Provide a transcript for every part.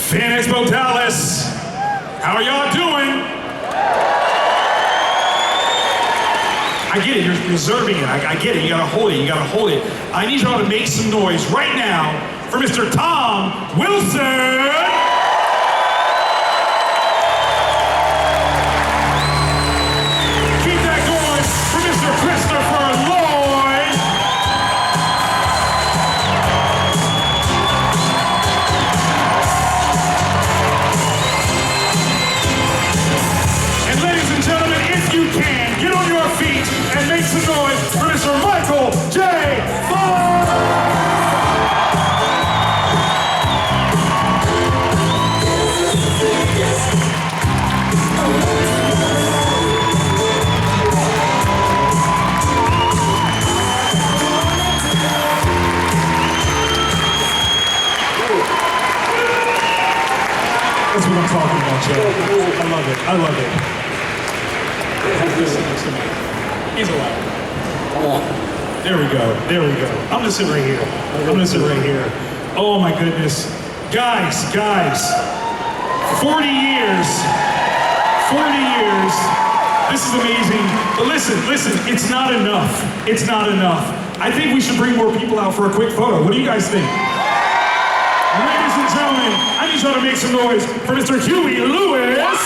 FAN EXPO Dallas. How are y'all doing? I get it, you're reserving it. I get it, you gotta hold it, I need y'all to make some noise right now for Mr. Tom Wilson. Keep that going for Mr. Christopher Lloyd. And ladies and gentlemen, if you can, get on your feet and make some noise for Mr. Michael J. Fox. That's what I'm talking about, Joe. I love it. I love it. He's alive. There we go. There we go. I'm gonna sit right here. I'm gonna sit right here. Oh my goodness. Guys. 40 years. 40 years. This is amazing. But listen, it's not enough. It's not enough. I think we should bring more people out for a quick photo. What do you guys think? Ladies and gentlemen, I need y'all to make some noise for Mr. Huey Lewis.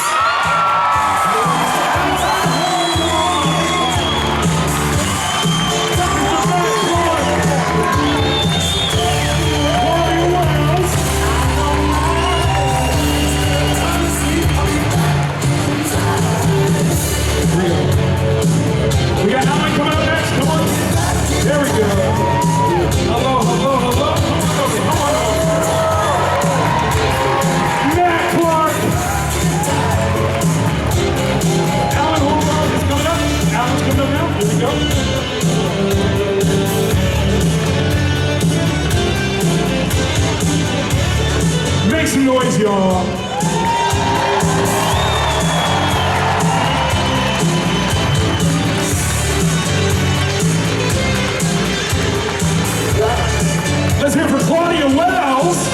We got Alan coming up next. Come on. There we go. Hello. Come on over. Matt Clark. Alan Holbrook is coming up. Alan's coming up now. Here we go. Make some noise, y'all. Let's hear for Claudia Wells.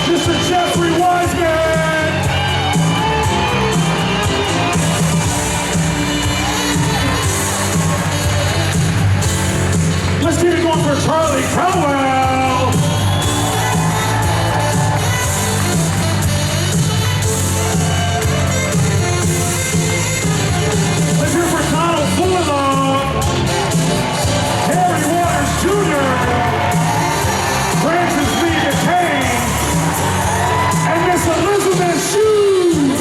Mr. Jeffrey Wiseman. Let's keep it going for Charlie Cromwell. Let's hear for Donald Fuller. Harry Waters Jr., Francis Lee McCain, and Miss Elizabeth Shue.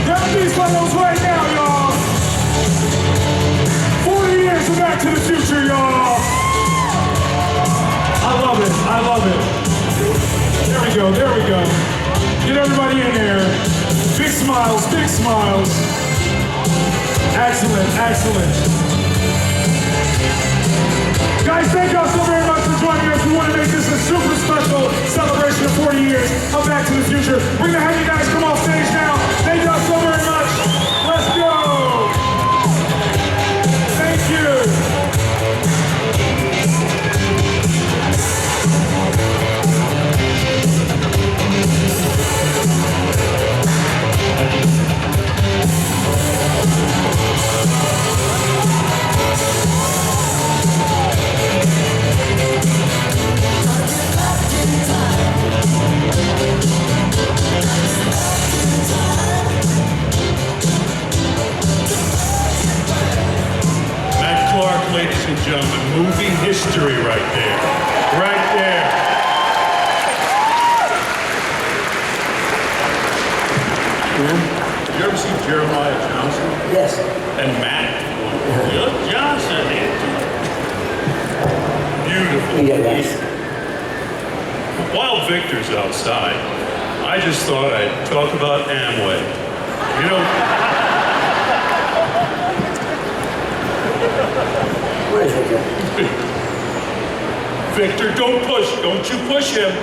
Grab these photos right now, y'all. 40 years of Back to the Future, y'all. I love it. There we go. Get everybody in there. Big smiles. Excellent. Guys, thank y'all so very much for joining us. We want to make this a super special celebration of 40 years of Back to the Future. We're gonna have you guys come off stage now. Thank y'all so very much. Let's go. Thank you. Ladies and gentlemen, movie history right there. Did you ever see Jeremiah Johnson? Yes. And Matt Johnson. Beautiful. Yes. While Victor's outside, I just thought I'd talk about Amway. You know, Where is Victor? Victor, don't you push him.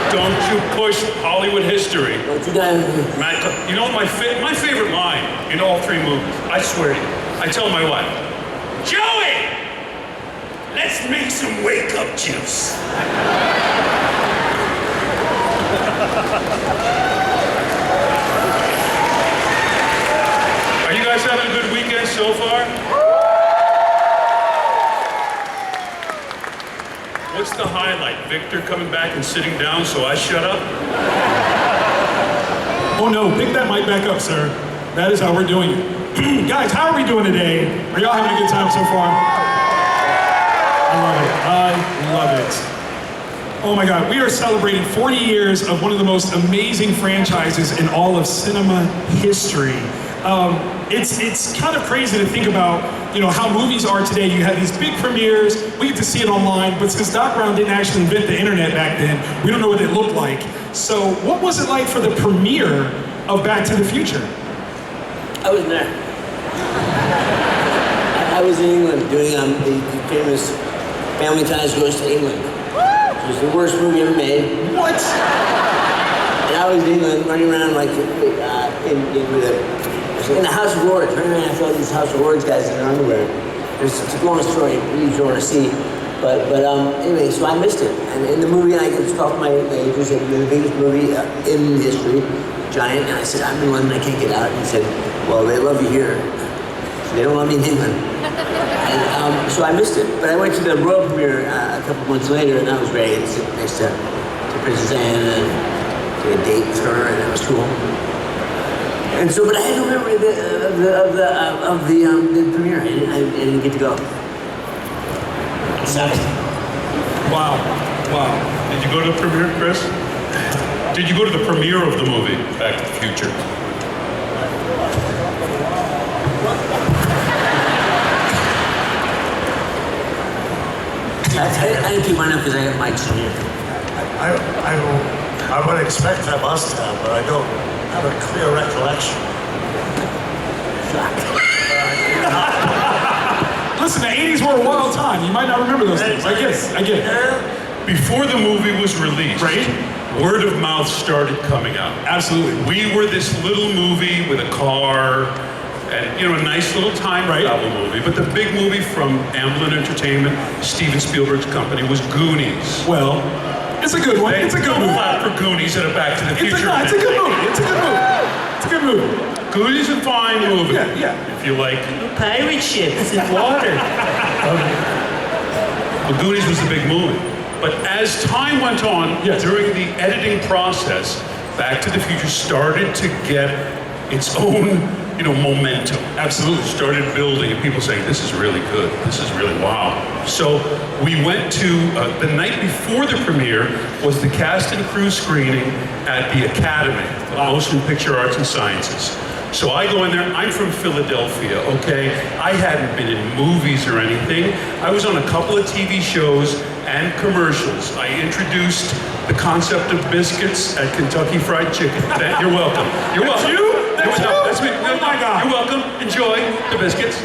Don't you push Hollywood history. What you got? Matt, you know my favorite line in all three movies, I swear to you, I tell my wife, Joey, let's make some wake-up juice. Are you guys having a good weekend so far? What's the highlight? Victor coming back and sitting down so I shut up? Oh no, pick that mic back up, sir. That is how we're doing it. Guys, how are we doing today? Are y'all having a good time so far? I love it. I love it. Oh my God, we are celebrating 40 years of one of the most amazing franchises in all of cinema history. It's kind of crazy to think about, how movies are today. You have these big premieres, we get to see it online, but since Doc Brown didn't actually invent the internet back then, we don't know what it looked like. So what was it like for the premiere of Back to the Future? I was there. I was in England doing the famous Family Ties Goes to England. It was the worst movie ever made. What? And I was in England running around like in the House of Lords, running around after all these House of Lords guys in their underwear. It's a long story you don't want to see. But anyway, so I missed it. And in the movie, I get to talk to my agent, said, the biggest movie in history, giant. And I said, I'm in London, I can't get out. And he said, well, they love you here. So they don't love me in England. And so I missed it. But I went to the Royal premiere a couple months later, and that was great. I sit next to Princess Anne and did a date with her, and that was cool. And so, but I had no memory of the premiere. I didn't get to go. It sucked. Wow. Did you go to the premiere, Chris? Did you go to the premiere of the movie, Back to the Future? I didn't keep mine up because I got mics in here. I would expect I must have, but I don't have a clear recollection. Listen, the 80s were a wild time. You might not remember those things. I get it. Before the movie was released, Right? word of mouth started coming out. Absolutely. We were this little movie with a car and, a nice little time travel movie. But the big movie from Amblin Entertainment, Steven Spielberg's company, was Goonies. Well, it's a good one. It's a good movie. Clap for Goonies and a Back to the Future. It's a good movie. It's a good movie. Goonies is a fine movie. Yeah. If you like. Pirate ships in water. But Goonies was the big movie. But as time went on, Yes. during the editing process, Back to the Future started to get its own, momentum. Absolutely. Started building, and people saying, this is really good. This is really wow. So we went to, the night before the premiere was the cast and crew screening at the Academy of Motion Picture Arts and Sciences. So I go in there, I'm from Philadelphia, okay? I hadn't been in movies or anything. I was on a couple of TV shows and commercials. I introduced the concept of biscuits at Kentucky Fried Chicken. You're welcome. You're welcome. That's you? That's me. Oh my God. You're welcome. Enjoy the biscuits.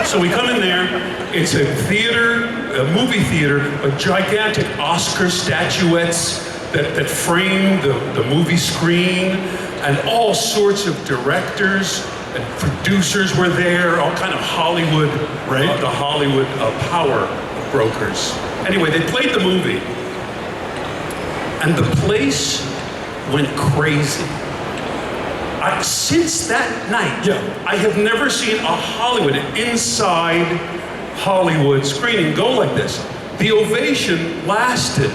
So we come in there. It's a theater, a movie theater, but gigantic Oscar statuettes that frame the movie screen, and all sorts of directors and producers were there, all kind of Hollywood, the Hollywood power brokers. Anyway, they played the movie, and the place went crazy. Since that night, I have never seen a Hollywood, inside Hollywood screening go like this. The ovation lasted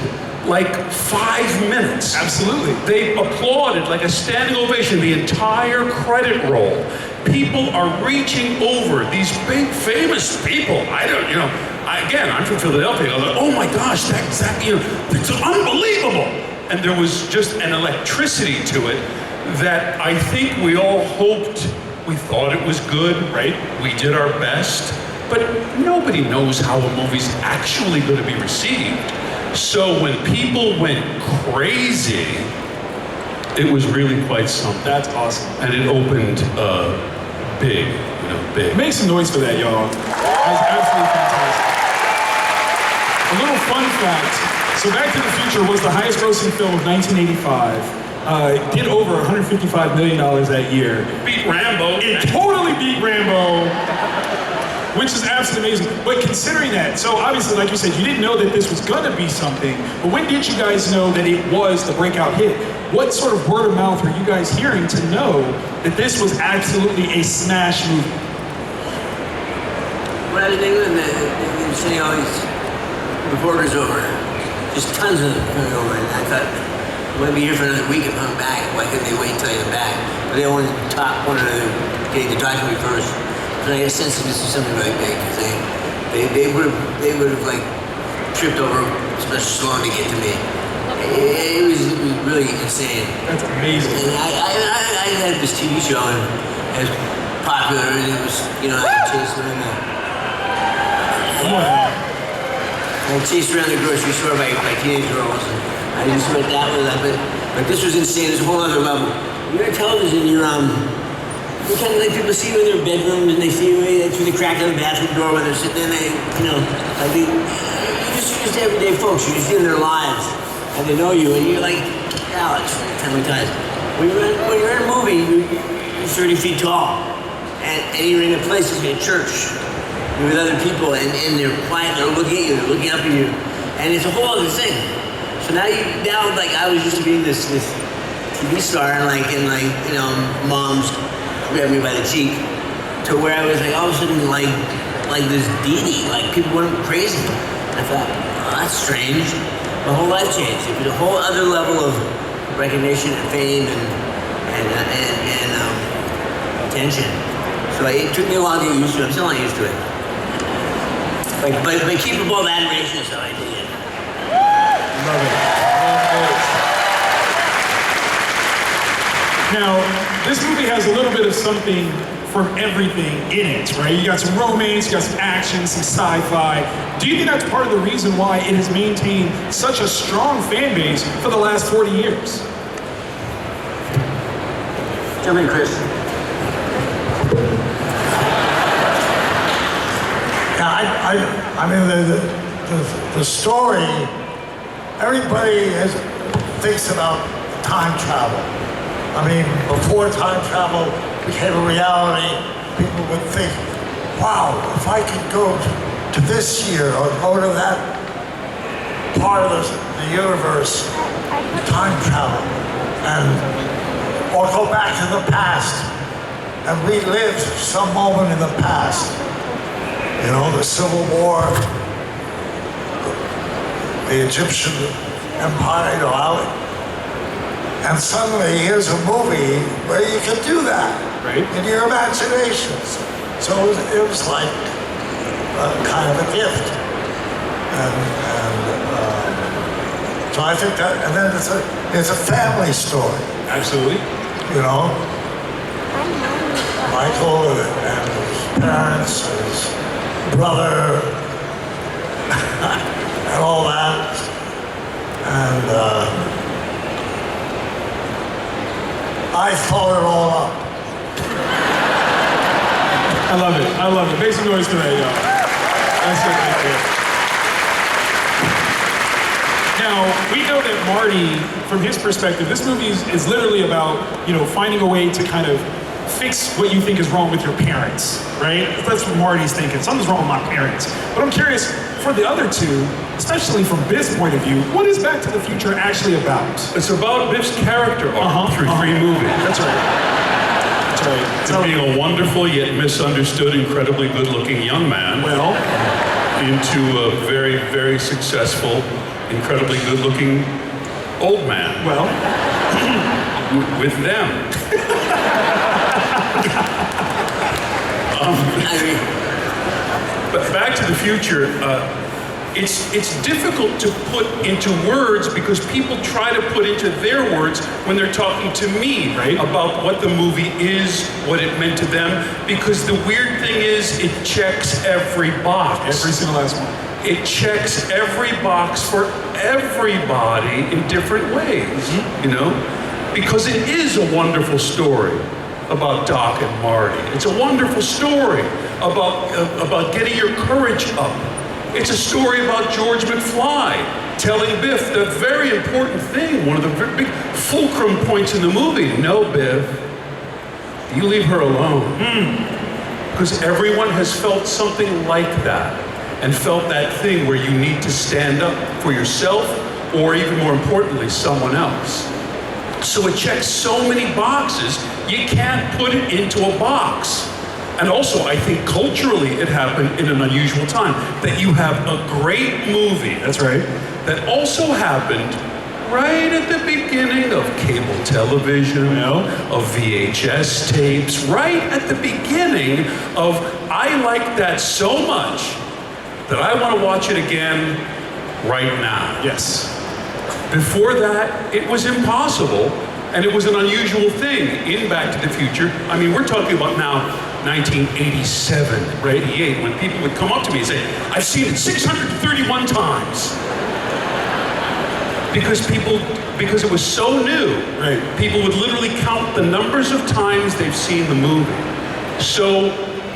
like 5 minutes. Absolutely. They applauded like a standing ovation, the entire credit roll. People are reaching over, these big famous people. I'm from Philadelphia. I was like, oh my gosh, it's unbelievable. And there was just an electricity to it that I think we all hoped, we thought it was good, right? We did our best, but nobody knows how a movie's actually going to be received. So when people went crazy, it was really quite something. That's awesome. And it opened big, big. Make some noise for that, y'all. That's absolutely fantastic. A little fun fact. So Back to the Future was the highest grossing film of 1985. It did over $155 million that year. Beat Rambo. It totally beat Rambo. which is absolutely amazing. But considering that, so obviously, like you said, you didn't know that this was gonna be something, but when did you guys know that it was the breakout hit? What sort of word of mouth were you guys hearing to know that this was absolutely a smash movie? When I was in England, they were sending all these reporters over, just tons of them coming over, and I thought, I'm gonna be here for another week if I'm back. Why couldn't they wait until I get back? But they wanted to talk, one another, getting to talk to me first. So I had a sense that this was something really big, because they would have like tripped over special slow to get to me. It was really insane. That's amazing. And I had this TV show, and it was popular, and it was, you know, I chased around I chased around the grocery store by teenage girls, and I just went that way, but this was insane. It's a whole other level. You're on television, you're kind of like people see you in their bedrooms, and they see you through the crack of the bathroom door when they're sitting there, you're just everyday folks. You're just in their lives, and they know you, and you're like, Alex, tell me times. When you're in a movie, you're 30 feet tall, and you're in a place like a church. You're with other people, and they're quiet, they're looking at you, they're looking up at you, and it's a whole other thing. So now like I was used to being this TV star, and moms grabbed me by the cheek, to where I was like all of a sudden like this deity, like people went crazy. I thought, oh, that's strange. My whole life changed. It was a whole other level of recognition and fame and attention. So it took me a while to get used to it. I'm still not used to it. But keep above admiration is how I did it. Love it. Now, this movie has a little bit of something from everything in it, right? You got some romance, you got some action, some sci-fi. Do you think that's part of the reason why it has maintained such a strong fan base for the last 40 years? Jump in, Chris. I mean, the story, everybody thinks about time travel. I mean, before time travel became a reality, people would think, wow, if I could go to this year or go to that part of the universe, time travel, or go back to the past and relive some moment in the past. You know, the Civil War, the Egyptian Empire, you know, and suddenly here's a movie where you can do that, right, in your imaginations. So it was like kind of a gift, so I think that, and then it's a family story. Absolutely. You know, Michael and his parents, and his brother, and all that, and I thought it all up. I love it. I love it. Make some noise today, y'all. That's it right there. Now, we know that Marty, from his perspective, this movie is literally about, you know, finding a way to kind of fix what you think is wrong with your parents, right? That's what Marty's thinking. Something's wrong with my parents. But I'm curious, for the other two, especially from Biff's point of view, what is Back to the Future actually about? It's about Biff's character arc through three movies. That's right. That's right. To being a wonderful yet misunderstood, incredibly good-looking young man, Well, into a very, very successful, incredibly good-looking old man. well, With them. But Back to the Future, it's difficult to put into words because people try to put into their words when they're talking to me, right, about what the movie is, what it meant to them, because the weird thing is it checks every box. every single last one. It checks every box for everybody in different ways, you know? Because it is a wonderful story about Doc and Marty. It's a wonderful story about getting your courage up. It's a story about George McFly telling Biff the very important thing, one of the big fulcrum points in the movie. No, Biff, you leave her alone. Because everyone has felt something like that, and felt that thing where you need to stand up for yourself, or even more importantly, someone else. So it checks so many boxes, you can't put it into a box. And also, I think culturally it happened in an unusual time, that you have a great movie, that's right, that also happened right at the beginning of cable television, of VHS tapes, right at the beginning of, I like that so much that I want to watch it again right now. Yes. Before that, it was impossible, and it was an unusual thing in Back to the Future. I mean, we're talking about now 1987 or 88, when people would come up to me and say, I've seen it 631 times. Because it was so new, right? People would literally count the numbers of times they've seen the movie. So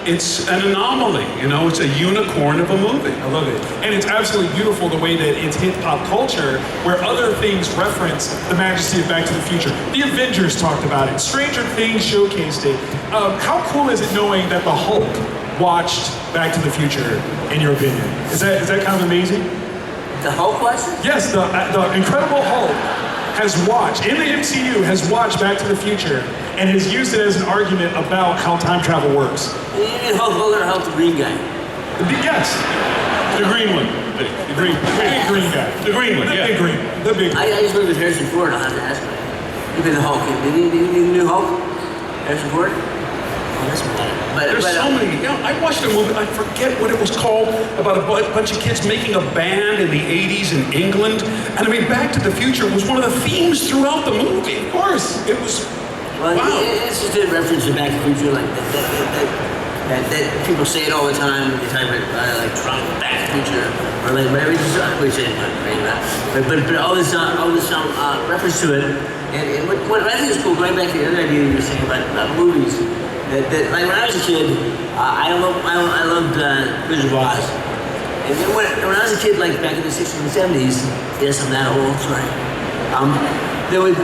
it's an anomaly, you know, it's a unicorn of a movie. I love it. And it's absolutely beautiful the way that it's hit pop culture, where other things reference the majesty of Back to the Future. The Avengers talked about it. Stranger Things showcased it. How cool is it knowing that the Hulk watched Back to the Future, in your opinion? Is that kind of amazing? The Hulk watched it? Yes, the Incredible Hulk has watched, in the MCU, has watched Back to the Future and has used it as an argument about how time travel works. You mean Hulk Hogan or Hulk the green guy? Yes, the green one. The green guy. The green one, yeah. The big green. I just lived with Harrison Ford, I'll have to ask him. You've been the Hulk. Did you the new Hulk? Harrison Ford? Oh, that's but there's so many. You know, I watched a movie, I forget what it was called, about a bunch of kids making a band in the 80s in England. And I mean, Back to the Future was one of the themes throughout the movie. Of course. It was, well, wow. It's just a reference to Back to the Future, like that people say it all the time. They talk about like Trump, Back to the Future, or like whatever. We say it, but all this reference to it. And what I think is cool, going back to the other idea you were saying about movies. That like when I was a kid, I loved Wizard of Oz. And then when I was a kid, like back in the 60s and 70s, yes, I'm that old, sorry. There would,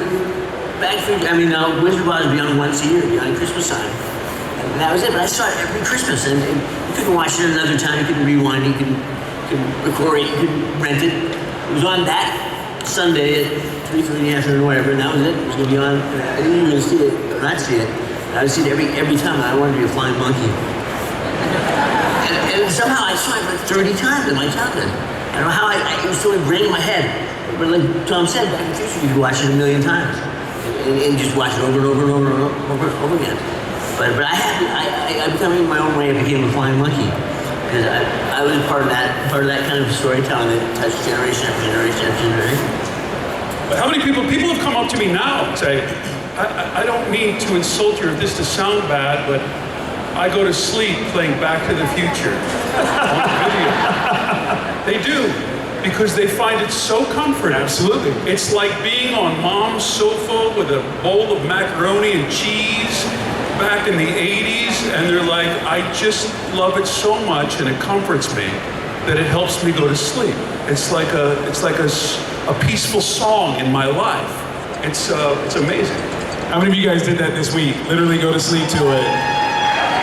Wizard of Oz would be on once a year, on Christmas time. And that was it, but I saw it every Christmas. And you couldn't watch it another time, you couldn't rewind it, you couldn't record it, you couldn't rent it. It was on that Sunday at 3:30 in the afternoon or whatever, and that was it. It was going to be on, I didn't even see it, or not see it. I would see it every time. I wanted to be a flying monkey. And somehow I saw it like 30 times in my childhood. I don't know how it was so ingrained in my head. But like Tom said, Back in the Future, you could watch it a million times. And just watch it over and over and over and over again. But I became my own way, I became a flying monkey. Because I was part of that kind of storytelling that touched generation after generation after generation. But how many people have come up to me now and say, I don't mean to insult you or this to sound bad, but I go to sleep playing Back to the Future on video. They do, because they find it so comforting. Absolutely. It's like being on mom's sofa with a bowl of macaroni and cheese back in the 80s, and they're like, I just love it so much and it comforts me that it helps me go to sleep. It's like a peaceful song in my life. It's amazing. How many of you guys did that this week? Literally go to sleep to it.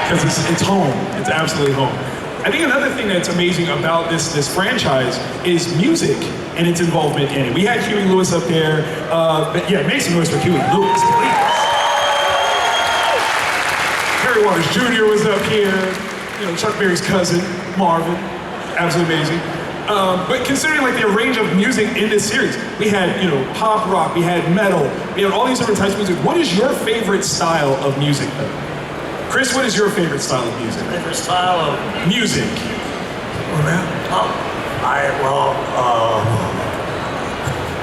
Because it's home. It's absolutely home. I think another thing that's amazing about this franchise is music and its involvement in it. We had Huey Lewis up there. Make some noise for Huey Lewis, please. Harry Waters Jr. was up here. You know, Chuck Berry's cousin, Marvin. Absolutely amazing. But considering like the range of music in this series, we had, pop rock, we had metal, we had all these different types of music. What is your favorite style of music, though? Chris, what is your favorite style of music? Favorite style of music?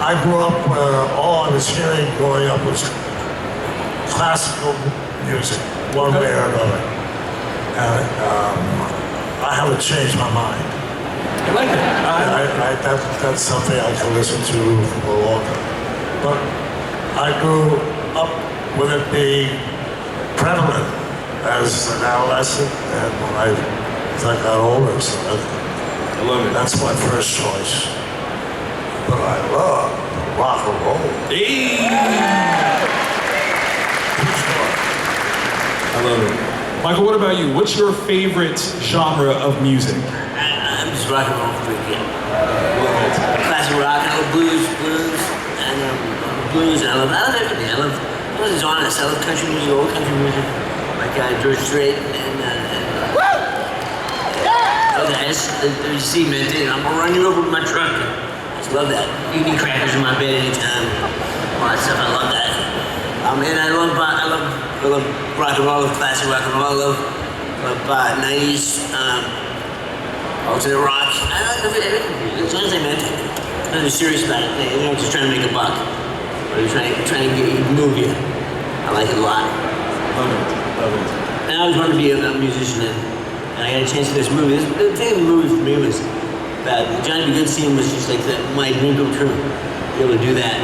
I grew up where all I was hearing growing up was classical music, one way or another. And I haven't changed my mind. I like it. That's something I can listen to for a long time. But I grew up with it being prevalent as an adolescent, and as I got older, so I love it. That's my first choice. But I love rock and roll. Hey. I love it. Michael, what about you? What's your favorite genre of music? I'm just rock and roll freak, yeah. Classic rock, I love blues, and I love everything. I love the genres. I love country music, old country music, like George Strait and you see, man, dude, I'm gonna run you over with my truck. I just love that. You can eat crackers in my bed anytime. All that stuff, I love that. And I love rock and roll, I love classic rock and roll, I love 90s, alternate rock. I love everything. As long as I meant it. I'm not serious about it. You're not just trying to make a buck. Or you're trying to move you. I like it a lot. Love it. And I always wanted to be a musician, and I got a chance to do this movie. The thing of the movie for me was that the Johnny B. Good scene was just like my dream come true. To be able to do that,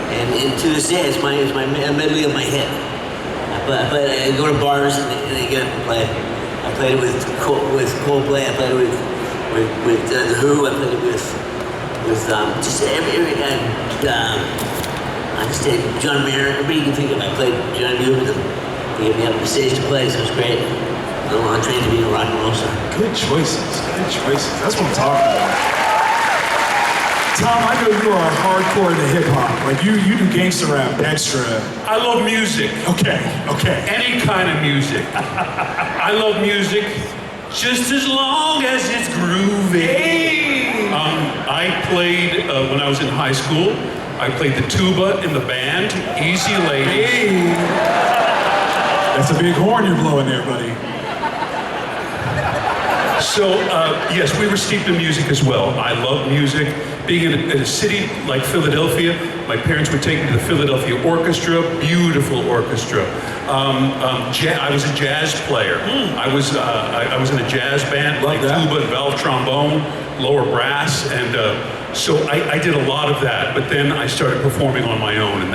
and to this day, it's my medley of my hit. I go to bars and they get to play. I played it with Coldplay. I played it with The Who. I played it with just every I just did John Mayer. Everybody you can think of. I played John B. with them. They gave me up the stage to play, so it was great. I'm on train to be a rock and roll star. Good choices. That's what I'm talking about. Tom, I know you are hardcore into hip hop. Like you do gangster rap extra. I love music. Okay. Any kind of music. I love music just as long as it's groovy. Hey! I played, when I was in high school, I played the tuba in the band, Easy Lady. Hey! That's a big horn you're blowing there, buddy. So, yes, we were steeped in music as well. I love music. Being in a city like Philadelphia, my parents would take me to the Philadelphia Orchestra, beautiful orchestra. I was a jazz player. I was in a jazz band, like tuba and valve trombone, lower brass, and so I did a lot of that. But then I started performing on my own, and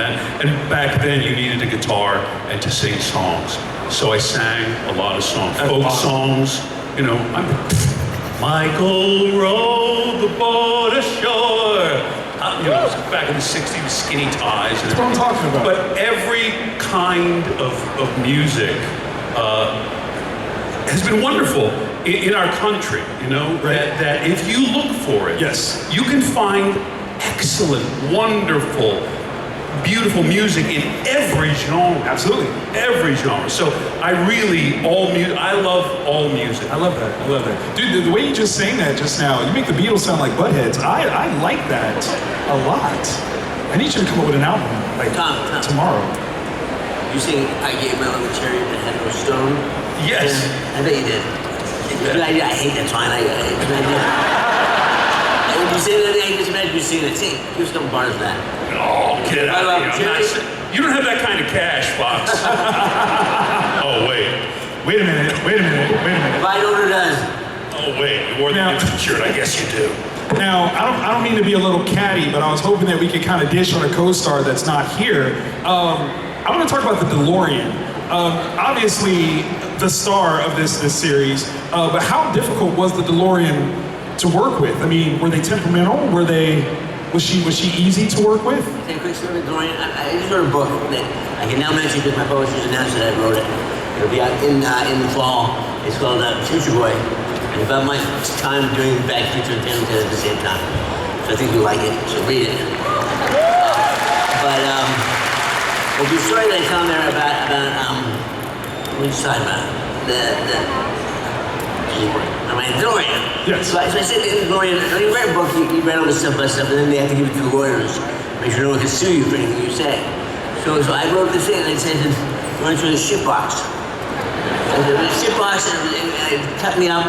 back then you needed a guitar and to sing songs. So I sang a lot of songs, folk songs. You know, Michael rowed the boat ashore. You know, it was back in the 60s, skinny ties. That's what I'm talking about. But every kind of music has been wonderful in our country, you know, that if you look for it, yes, you can find excellent, wonderful, beautiful music in every genre. Absolutely. Every genre. So I love all music. I love that. Dude, the way you just sang that just now, you make the Beatles sound like buttheads. I like that a lot. I need you to come up with an album, like Tom. tomorrow. You sing I Gave My Love a Chariot That Had No Stone? Yes. Yeah, I bet you did. I hate that song. You say that, I just imagine you singing it. Sing, give us some bars of that. Oh, get out of here. You don't have that kind of cash, Fox. Oh, wait a minute. If I know who does. Oh, wait, you wore the Gibson shirt. I guess you do. Now, I don't mean to be a little catty, but I was hoping that we could kind of dish on a co-star that's not here. I want to talk about the DeLorean. Obviously, the star of this series, but how difficult was the DeLorean to work with? I mean, were they temperamental? Was she easy to work with? Say a quick story of DeLorean. I just wrote a book that I can now mention because my publishers announced that I wrote it. It'll be out in the fall. It's called Future Boy. And about my time doing Back to the Future and Tannen at the same time. So I think you'll like it. So read it. But the story that I tell there about what are you talking about? DeLorean. Yes. So I said in DeLorean, when you write a book, you write all this stuff, and then they have to give it to the lawyers. Make sure no one can sue you for anything you say. So I wrote this thing, and I said, went through the shit box. And the shit box, and it cut me up.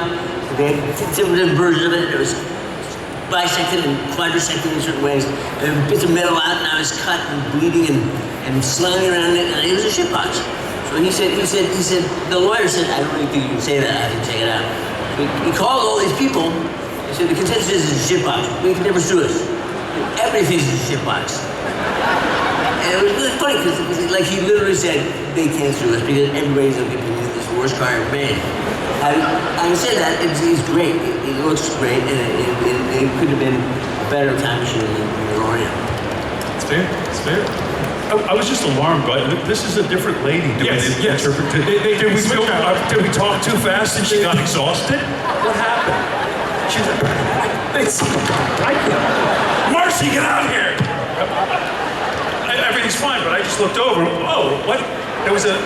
They had different versions of it. It was bisected and quadrisected in certain ways. And bits of metal out, and I was cut and bleeding and sliding around it, and it was a shit box. So he said, the lawyer said, I don't really think you can say that, I have to take it out. He called all these people, he said, the consensus is a shitbox. We can never sue us. Everything's a shitbox. And it was really funny, because like he literally said, they can't sue us because everybody's looking at this worst car ever made. Having said that, it's great. It looks great, and it could have been a better time machine than DeLorean. It's fair. I was just alarmed, but this is a different lady doing Yes, the yes. interpretation. Did we talk too fast and she got exhausted? What happened? She was like, Marcy, get out here! Everything's fine, but I just looked over. Oh, what? There was a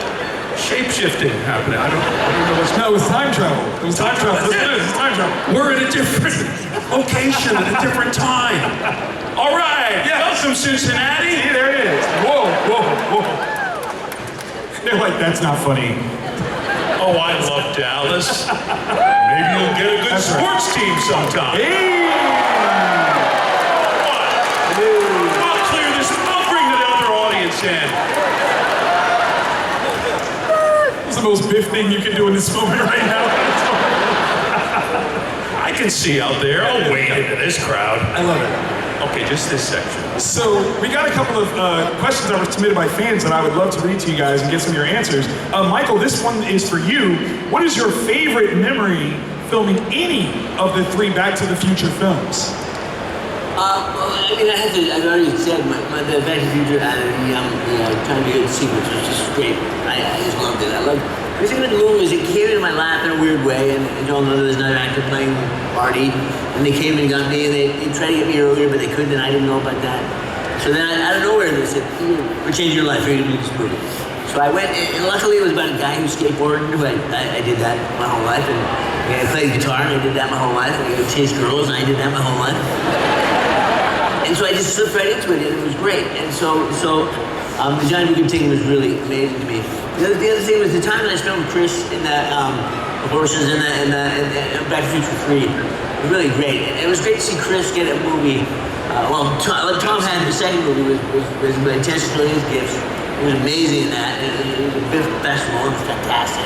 shape-shifting happening. I don't know what's... No, it was time travel. It was time travel. That's it. It's time travel. We're at a different location at a different time. All right, welcome Cincinnati. See, there it is. Whoa, whoa, whoa. They're like, that's not funny. Oh, I love Dallas. Maybe you'll get a good That's right. sports team sometime. Hey! I'll clear this. I'll bring the other audience in. It's the most Biff thing you can do in this moment right now. I can see out there. I'll wade into this crowd. I love it. Okay, just this section. So we got a couple of questions that were submitted by fans that I would love to read to you guys and get some of your answers. Michael, this one is for you. What is your favorite memory filming any of the 3 Back to the Future films? Well, I mean, I've already said, the Back to the Future, the Time to Good sequence was just great. I just loved it. I loved every single movie. Was it came into my lap in a weird way, and you all know there was another actor playing Marty, and they came and got me, and they tried to get me earlier, but they couldn't, and I didn't know about that. So then, out of nowhere, they said, "We're changing your life. You're gonna do this movie." So I went, and luckily it was about a guy who skateboarded. I did that my whole life, and I played guitar, and I did that my whole life, and I chased girls, and I did that my whole life. And so I just slipped right into it, and it was great. And so the Johnny Goode thing was really amazing to me. The other thing was the time that I spent with Chris in the horses in Back to the Future 3 was really great. And it was great to see Chris get a movie. Tom had the second movie was intentional in his gifts. He was amazing in that. And it was a Biff festival. It was fantastic.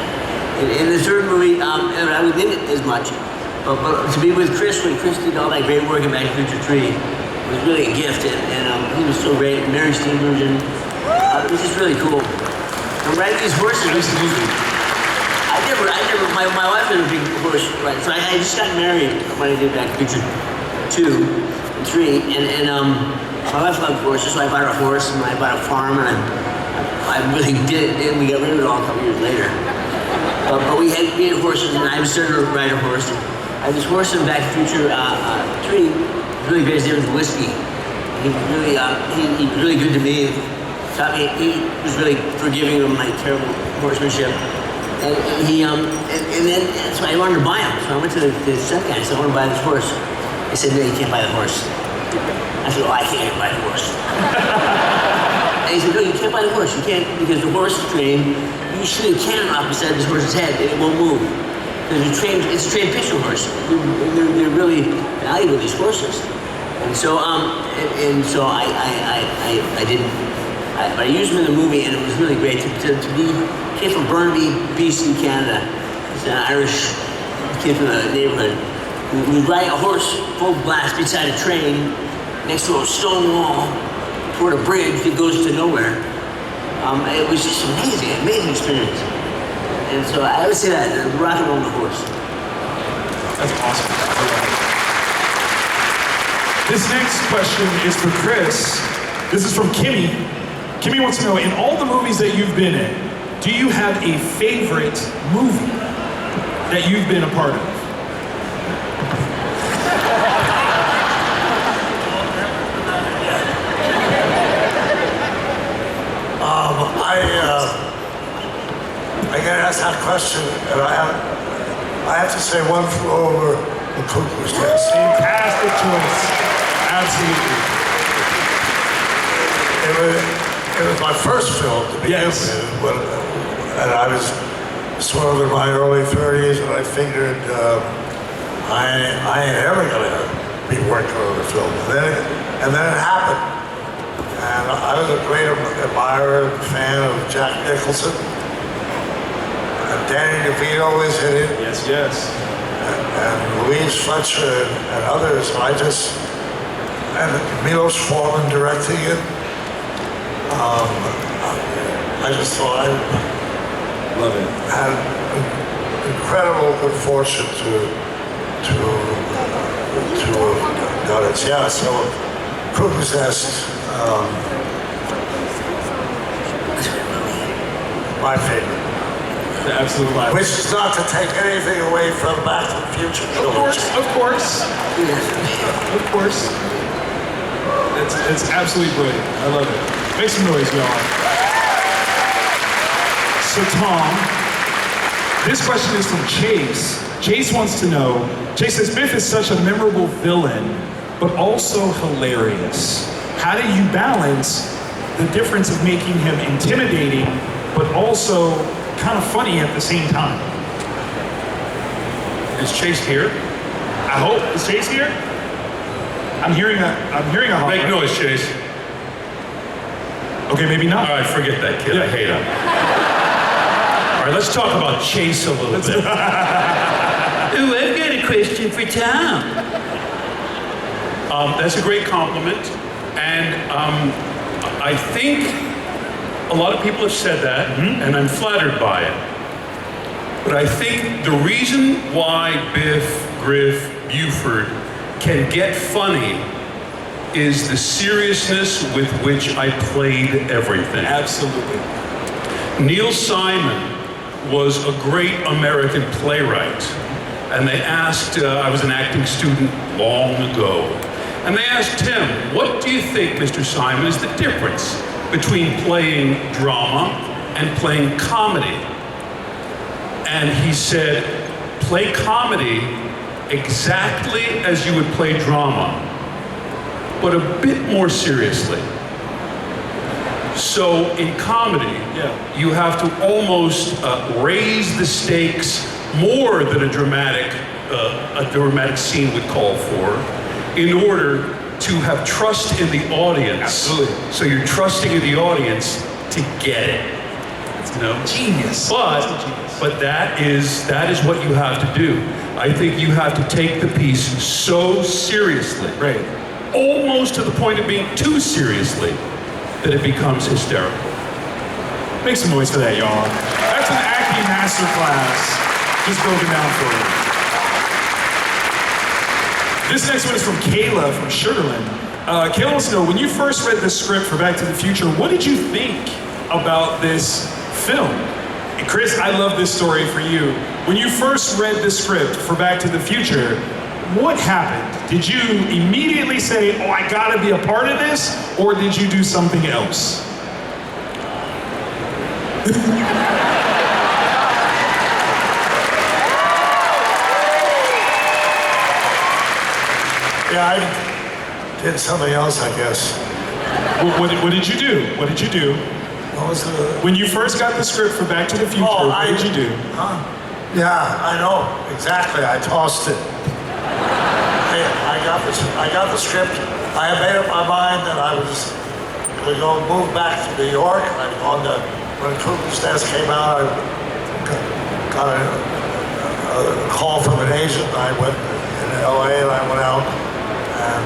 In the third movie, I wasn't in it as much. But to be with Chris when Chris did all that great work in Back to the Future 3 was really a gift, and he was so great. Mary Steenburgen, it was just really cool. And riding these horses, my wife was a big horse rider, so I just got married when I did Back to the Future 2 and 3, and my wife loved horses, so I bought her a horse, and I bought a farm, and I really did it, and we got rid of it all a couple years later. But we had horses, and I was starting to ride a horse. And I had this horse in Back to the Future 3. Really great. His name was Whiskey. He was really good to me. Taught me. He was really forgiving of my terrible horsemanship. And then so I wanted to buy him. So I went to the set guy. So I want to buy this horse. He said, "No, you can't buy the horse." I said, "Oh, I can't buy the horse." And he said, "No, you can't buy the horse. You can't because the horse is trained. You shoot a cannon off beside this horse's head, and it won't move." It's a trained picture horse. They're really valuable, these horses. And so I used him in the movie, and it was really great to be. Came from Burnaby, BC, Canada. He's an Irish kid from the neighborhood who was riding a horse full blast beside a train next to a stone wall toward a bridge that goes to nowhere. It was just amazing experience. And so I would say that, rock and roll on the horse. That's awesome. This next question is for Chris. This is from Kimmy. Kimmy wants to know, in all the movies that you've been in, do you have a favorite movie that you've been a part of? I get asked that question, and I have to say One Flew Over the Cuckoo's Nest. Fantastic choice. Absolutely. It was my first film to begin with, and I was sort of in my early 30s, and I figured I ain't ever gonna be working on a film. And then it happened. And I was a great admirer and fan of Jack Nicholson. And Danny DeVito always hit it. Yes. And Louise Fletcher and others. And Milos Forman directing it. I just thought I love it. Had incredible good fortune to have done it. Yeah, so Cuckoo's Nest. my favorite. The absolute classic. Which is not to take anything away from Back to the Future trilogy. Of course. Of course. It's absolutely brilliant. I love it. Make some noise, y'all. So Tom, this question is from Chase. Chase wants to know, Chase says, Biff is such a memorable villain, but also hilarious. How do you balance the difference of making him intimidating, but also kind of funny at the same time? Is Chase here? I hope. Is Chase here? I'm hearing a holler. Make noise, Chase. Okay, maybe not. All right, forget that kid. I hate him. All right, let's talk about Chase a little bit. Ooh, I've got a question for Tom. That's a great compliment, and I think a lot of people have said that, and I'm flattered by it. But I think the reason why Biff, Griff, Buford can get funny is the seriousness with which I played everything. Absolutely. Neil Simon was a great American playwright, and they asked, I was an acting student long ago, and they asked him, what do you think, Mr. Simon, is the difference between playing drama and playing comedy? And he said, play comedy exactly as you would play drama, but a bit more seriously. So in comedy, you have to almost raise the stakes more than a dramatic scene would call for, in order to have trust in the audience. Absolutely. So you're trusting in the audience to get it. You know? Genius. But that is what you have to do. I think you have to take the piece so seriously, Right. almost to the point of being too seriously, that it becomes hysterical. Make some noise for that, y'all. That's an acting masterclass just broken down for you. This next one is from Kayla from Sugarland. Kayla wants to know, when you first read the script for Back to the Future, what did you think about this film? And Chris, I love this story for you. When you first read the script for Back to the Future, what happened? Did you immediately say, oh, I gotta be a part of this? Or did you do something else? Yeah, I did something else, I guess. What did you do? What did you do? What was the... When you first got the script for Back to the Future, what did you do? Yeah, I know, exactly. I tossed it. I got the script. I had made up my mind that I was going to move back to New York. When Cooper's Nest came out, I got a call from an agent. I went in LA and I went out and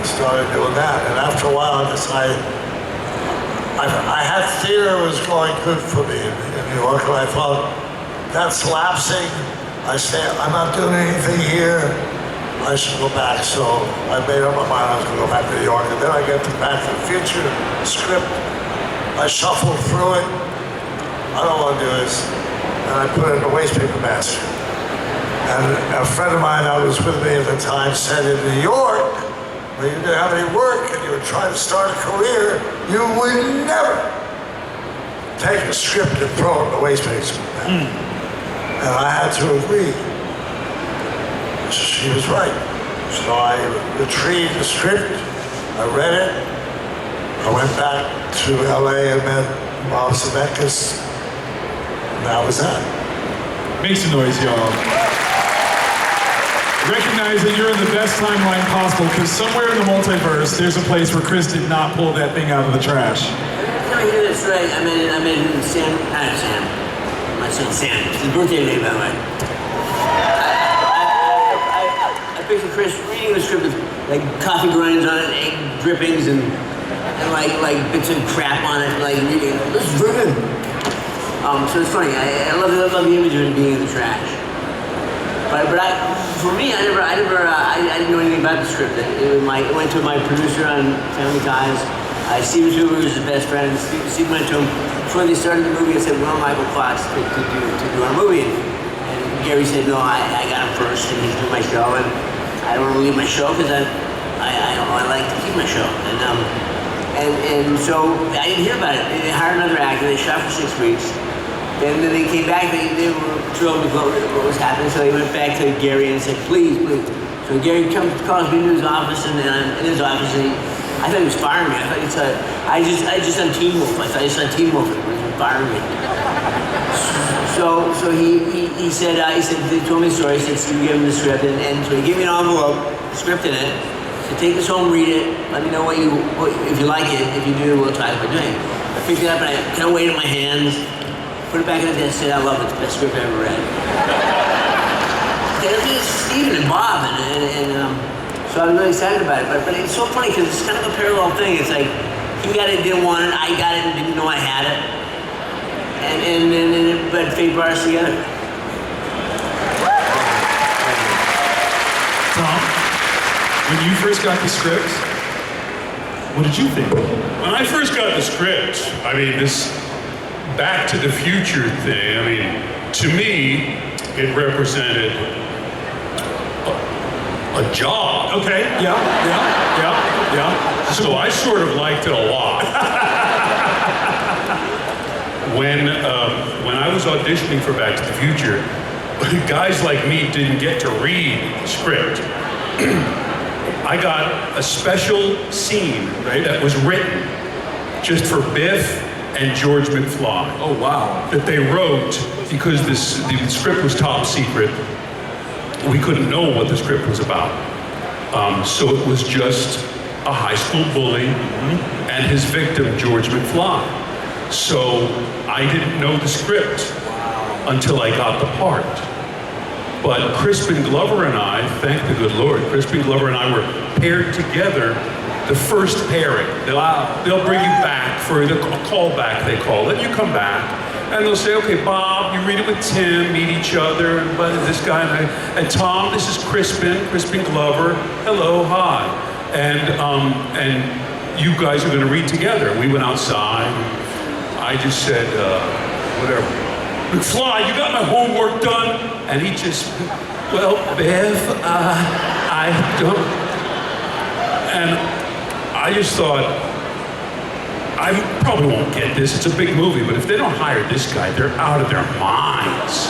started doing that. And after a while, I decided I had theater was going good for me in New York, and I thought, that's lapsing. I said, I'm not doing anything here. I should go back. So I made up my mind I was going to go back to New York. And then I get to Back to the Future script. I shuffled through it. I don't want to do this. And I put it in a waste paper basket. And a friend of mine that was with me at the time said, in New York, when you didn't have any work and you were trying to start a career, you would never take a script and throw it in the waste paper. And I had to agree. She was right. So I retrieved the script, I read it, I went back to LA and met Bob Zemeckis, and that was that. Make some noise, y'all. Recognize that you're in the best timeline possible, because somewhere in the multiverse, there's a place where Chris did not pull that thing out of the trash. No, that's right. I met Sam. My son Sam. It's his birthday today, by the way. I picture Chris reading the script with like coffee grinds on it, egg drippings, and like bits of crap on it, like reading. This is very good. So it's funny. I love the image of it being in the trash. But for me, I didn't know anything about the script. It went to my producer on Family Ties, Steven Spielberg was his best friend. Steven went to him before they started the movie and said, "We want Michael Fox to do our movie." And Gary said, "No, I got him first, and he's doing my show, and I don't want to leave my show because I like to keep my show." And so I didn't hear about it. They hired another actor. They shot for 6 weeks. Then they came back. They were thrilled with what was happening. So they went back to Gary and said, "Please, please." So Gary calls me into his office, and I'm in his office, and I thought he was firing me. I thought I just done Teen Wolf. I thought he said Teen Wolf, and he was firing me. So he said they told me the story. He said, "Steve, give him the script," and so he gave me an envelope, the script in it. So take this home, read it. Let me know if you like it. If you do, we'll talk about doing it. I picked it up and I kind of weighed it in my hands, put it back in the desk, said, "I love it. It's the best script I ever read." It's Steven and Bob, and so I was really excited about it. But it's so funny because it's kind of a parallel thing. It's like he got it, didn't want it. I got it and didn't know I had it. But fate brought us together. Tom, when you first got the script, what did you think? When I first got the script, I mean, this Back to the Future thing, I mean, to me, it represented a job. Okay, yeah. So I sort of liked it a lot. When I was auditioning for Back to the Future, guys like me didn't get to read the script. I got a special scene that was written just for Biff and George McFly. Oh, wow. That they wrote because the script was top secret. We couldn't know what the script was about. So it was just a high school bully and his victim, George McFly. So I didn't know the script until I got the part. But Crispin Glover and I, thank the good Lord, Crispin Glover and I were paired together, the first pairing. They'll bring you back for the callback, they call it. You come back, and they'll say, "Okay, Bob, you read it with Tim, meet each other, and this guy and Tom, this is Crispin Glover. Hello, hi, and you guys are going to read together." We went outside. I just said, whatever. "McFly, you got my homework done?" And he just, "Well, Biff, I don't." And I just thought, I probably won't get this. It's a big movie, but if they don't hire this guy, they're out of their minds.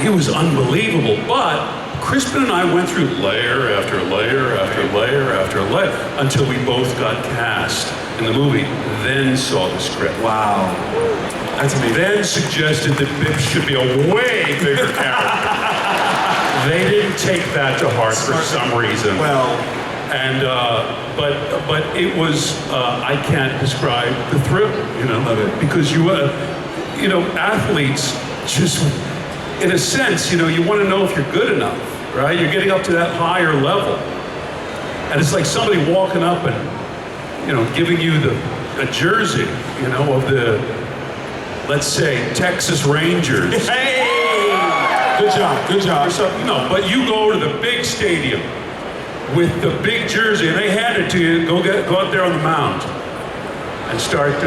He was unbelievable. But Crispin and I went through layer after layer after layer after layer until we both got cast in the movie, then saw the script. Wow. That's amazing. Then suggested that Biff should be a way bigger character. They didn't take that to heart for some reason. Well, and but it was I can't describe the thrill, Love it. because athletes just, in a sense, you want to know if you're good enough, right? You're getting up to that higher level, and it's like somebody walking up and giving you a jersey, of the, let's say, Texas Rangers. Hey! Good job. Or something. No, but you go to the big stadium with the big jersey, and they hand it to you. Go out there on the mound and start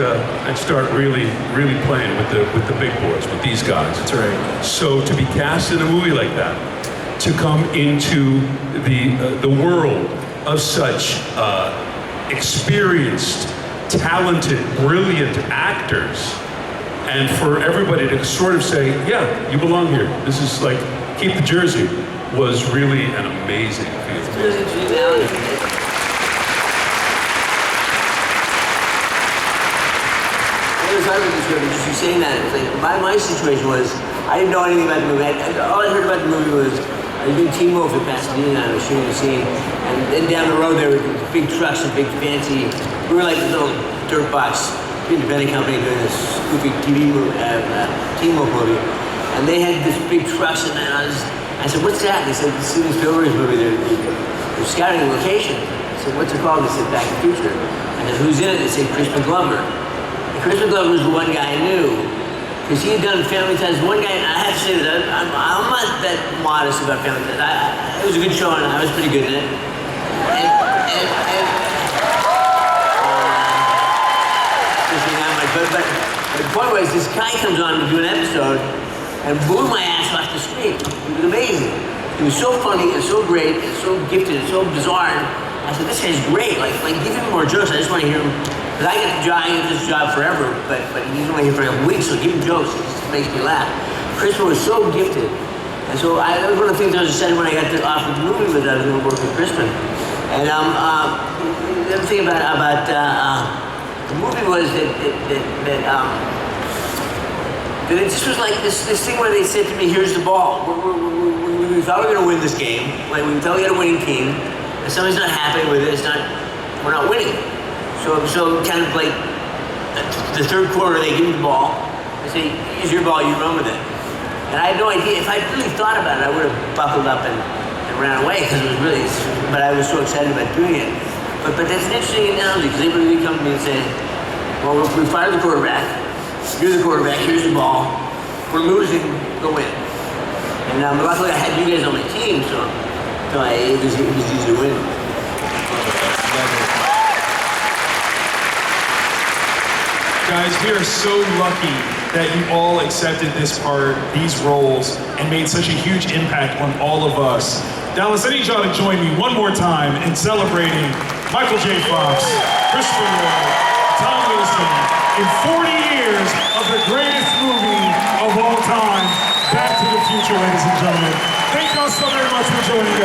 really playing with the big boys, with these guys. That's right. So to be cast in a movie like that, to come into the world of such experienced, talented, brilliant actors, and for everybody to sort of say, "Yeah, you belong here. This is like, keep the jersey," was really an amazing feeling. It's really interesting. I was just you saying that. It's like my situation was I didn't know anything about the movie. All I heard about the movie was I was doing Teen Wolf in Pasadena. I was shooting a scene, and then down the road there were big trucks and big fancy. We were like this little dirt box independent company doing this goofy TV movie, Teen Wolf movie, and they had this big trucks, and I said, "What's that?" And they said, "It's Steven Spielberg's movie. They're scouting the location." I said, "What's it called?" They said, "Back to the Future." I said, "Who's in it?" They said, "Crispin Glover." And Crispin Glover was the one guy I knew, because he had done Family Ties. One guy, and I have to say that I'm not that modest about Family Ties. It was a good show, and I was pretty good in it. the point was, this guy comes on to do an episode and blew my ass off the screen. It was amazing. He was so funny and so great and so gifted and so bizarre. And I said, this guy's great. Like give him more jokes. I just want to hear him. Because I get this job forever, but he's only here for a week, so give him jokes. It just makes me laugh. Crispin was so gifted. And so that was one of the things I was excited when I got offered the movie with I was going to work with Crispin. And the other thing about the movie was that it just was like this thing where they said to me, here's the ball. We thought we were going to win this game. Like, we thought we had a winning team. And somebody's not happy with it. We're not winning. So kind of like the third quarter, they give me the ball. They say, here's your ball, you run with it. And I had no idea. If I'd really thought about it, I would have buckled up and ran away because it was really, but I was so excited about doing it. But that's an interesting analogy because they really come to me and say, well, we fired the quarterback. You're the quarterback, here's the ball. We're losing, go win. And luckily I had you guys on my team, so it was easy to win. Guys, we are so lucky that you all accepted this part, these roles, and made such a huge impact on all of us. Dallas, I need y'all to join me one more time in celebrating Michael J. Fox, Christopher Lloyd, Tom Wilson, in 40 years of the greatest movie of all time, Back to the Future, ladies and gentlemen. Thank y'all so very much for joining us.